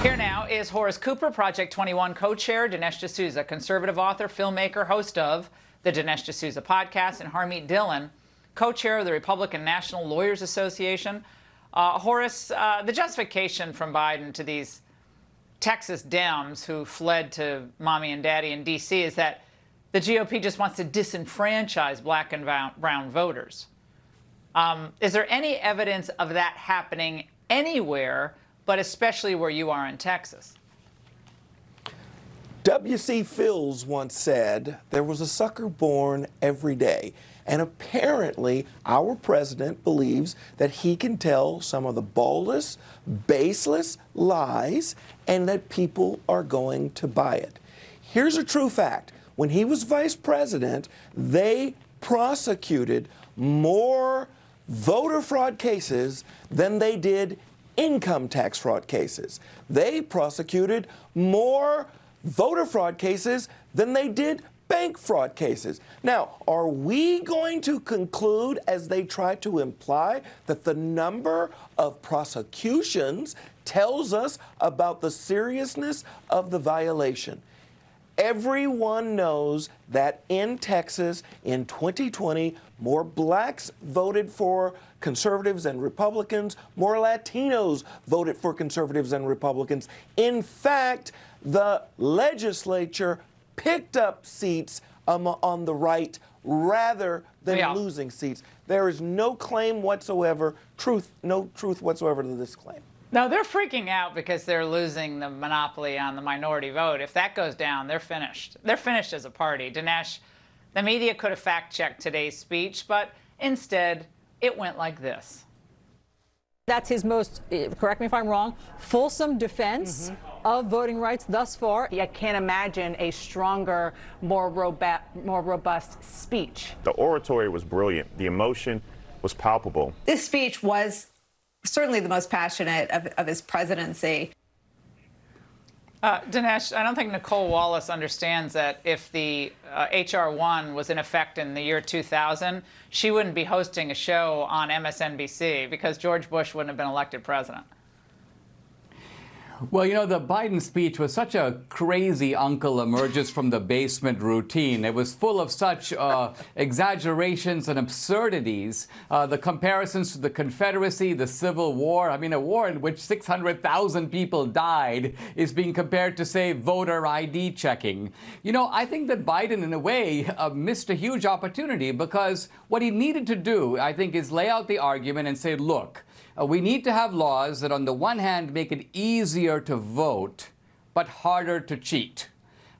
Here now is Horace Cooper, Project 21 co-chair, Dinesh D'Souza, conservative author, filmmaker, host of the Dinesh D'Souza podcast, and Harmeet Dillon, co-chair of the Republican National Lawyers Association. Horace, the justification from Biden to these Texas Dems who fled to mommy and daddy in D.C. is that the GOP just wants to disenfranchise black and brown voters. Is there any evidence of that happening anywhere, but especially where you are in Texas? W.C. Fields once said, there was a sucker born every day. And apparently, our president believes that he can tell some of the boldest, baseless lies, and that people are going to buy it. Here's a true fact. When he was vice president, they prosecuted more voter fraud cases than they did income tax fraud cases. They prosecuted more voter fraud cases than they did bank fraud cases. Now, are we going to conclude, as they try to imply, that the number of prosecutions tells us about the seriousness of the violation? Everyone knows that in Texas in 2020, more blacks voted for conservatives and Republicans, more Latinos voted for conservatives and Republicans. In fact, the legislature picked up seats on the right rather than losing seats. There is no claim whatsoever, no truth whatsoever to this claim. No, they're freaking out because they're losing the monopoly on the minority vote. If that goes down, they're finished. They're finished as a party. Dinesh, the media could have fact-checked today's speech, but instead, it went like this. That's his most, correct me if I'm wrong, fulsome defense of voting rights thus far. I can't imagine a stronger, more robust speech. The oratory was brilliant. The emotion was palpable. This speech was certainly the most passionate of his presidency. Dinesh, I don't think Nicole Wallace understands that if the H.R. 1 was in effect in the year 2000, she wouldn't be hosting a show on MSNBC because George Bush wouldn't have been elected president. Well, you know, the Biden speech was such a crazy uncle emerges from the basement routine. It was full of such exaggerations and absurdities. The comparisons to the Confederacy, the Civil War. I mean, a war in which 600,000 people died is being compared to, say, voter ID checking. You know, I think that Biden, in a way, missed a huge opportunity because what he needed to do, I think, is lay out the argument and say, look, we need to have laws that, on the one hand, make it easier to vote, but harder to cheat.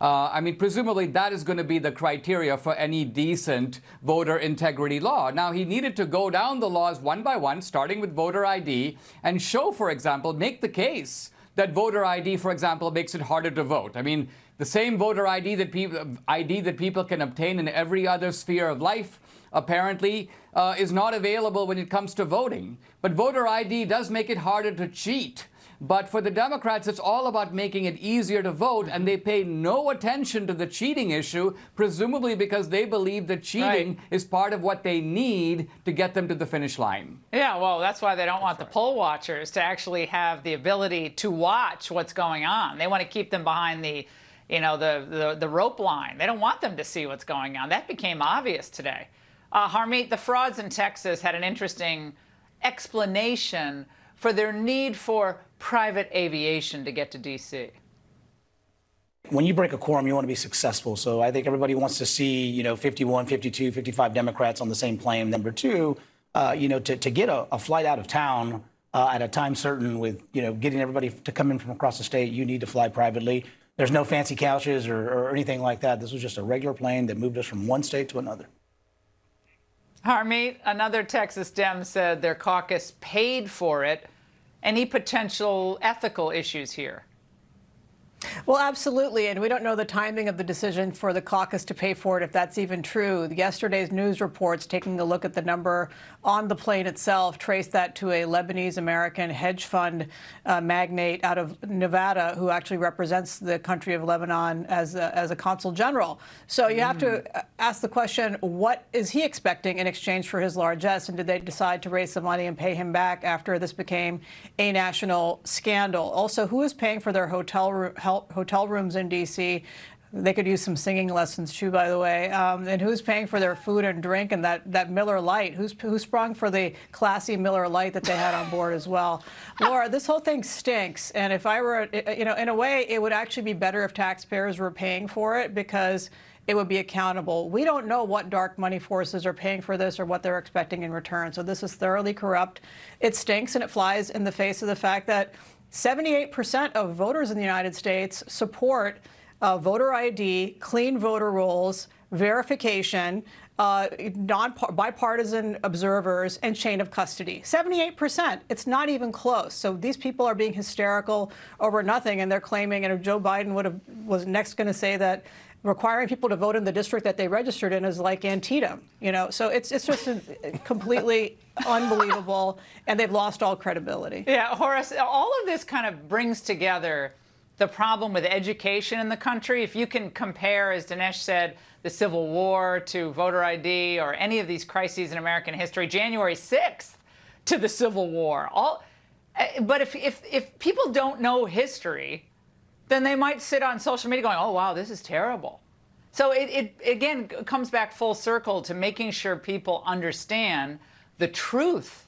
I mean, presumably that is going to be the criteria for any decent voter integrity law. Now, he needed to go down the laws one by one, starting with voter ID, and show, for example, make the case that voter ID, for example, makes it harder to vote. I mean, the same voter ID that people can obtain in every other sphere of life apparently is not available when it comes to voting. But voter ID does make it harder to cheat. But for the Democrats, it's all about making it easier to vote, and they pay no attention to the cheating issue, presumably because they believe that cheating is part of what they need to get them to the finish line. Yeah, well, that's why they don't want the poll watchers to actually have the ability to watch what's going on. They want to keep them behind the, you know, the rope line. They don't want them to see what's going on. That became obvious today. Harmeet, the frauds in Texas had an interesting explanation for their need for private aviation to get to D.C. When you break a quorum, you want to be successful. So I think everybody wants to see, you know, 51, 52, 55 Democrats on the same plane. Number two, you know, to get a flight out of town at a time certain with, you know, getting everybody to come in from across the state, you need to fly privately. There's no fancy couches or anything like that. This was just a regular plane that moved us from one state to another. Harmeet, another Texas Dem said their caucus paid for it. Any potential ethical issues here? Well, absolutely. And we don't know the timing of the decision for the caucus to pay for it, if that's even true. Yesterday's news reports, taking a look at the number on the plane itself, traced that to a Lebanese-American hedge fund magnate out of Nevada who actually represents the country of Lebanon as a consul general. So you have to ask the question, what is he expecting in exchange for his largesse? And did they decide to raise some money and pay him back after this became a national scandal? Also, who is paying for their hotel rooms in D.C.? They could use some singing lessons too, by the way. And who's paying for their food and drink and that Miller Lite? Who sprung for the classy Miller Lite that they had on board as well? Laura, this whole thing stinks. And if I were, in a way, it would actually be better if taxpayers were paying for it, because it would be accountable. We don't know what dark money forces are paying for this or what they're expecting in return. So this is thoroughly corrupt. It stinks, and it flies in the face of the fact that 78% of voters in the United States support voter ID, clean voter rolls, verification, bipartisan observers, and chain of custody. 78%. It's not even close. So these people are being hysterical over nothing, and they're claiming, and if Joe Biden was next going to say that requiring people to vote in the district that they registered in is like Antietam, So it's just completely unbelievable, and they've lost all credibility. Yeah, Horace, all of this kind of brings together the problem with education in the country. If you can compare, as Dinesh said, the Civil War to voter ID or any of these crises in American history, January 6th to the Civil War. But if people don't know history, then they might sit on social media going, oh, wow, this is terrible. So it again comes back full circle to making sure people understand the truth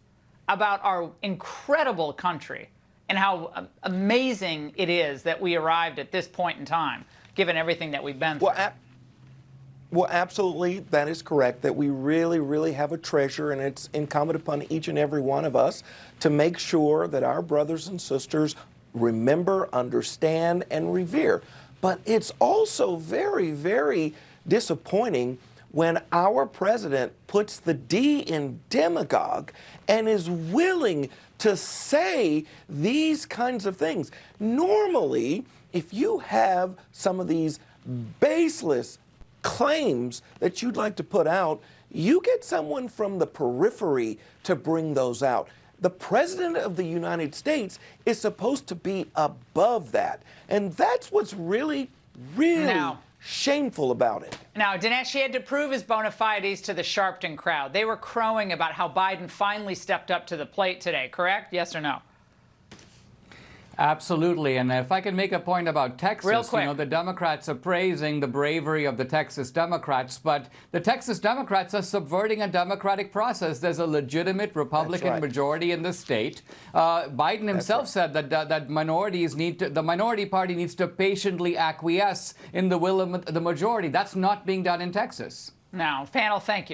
about our incredible country and how amazing it is that we arrived at this point in time, given everything that we've been through. Well, absolutely, that is correct, that we really, really have a treasure, and it's incumbent upon each and every one of us to make sure that our brothers and sisters remember, understand, and revere. But it's also very, very disappointing when our president puts the D in demagogue and is willing to say these kinds of things. Normally, if you have some of these baseless claims that you'd like to put out, you get someone from the periphery to bring those out. The President of the United States is supposed to be above that. And that's what's really, really shameful about it. Now, Dinesh, he had to prove his bona fides to the Sharpton crowd. They were crowing about how Biden finally stepped up to the plate today, correct? Yes or no? Absolutely. And if I can make a point about Texas, real quick. The Democrats are praising the bravery of the Texas Democrats, but the Texas Democrats are subverting a democratic process. There's a legitimate Republican majority in the state. Biden himself said that minorities the minority party needs to patiently acquiesce in the will of the majority. That's not being done in Texas. Now, panel, thank you.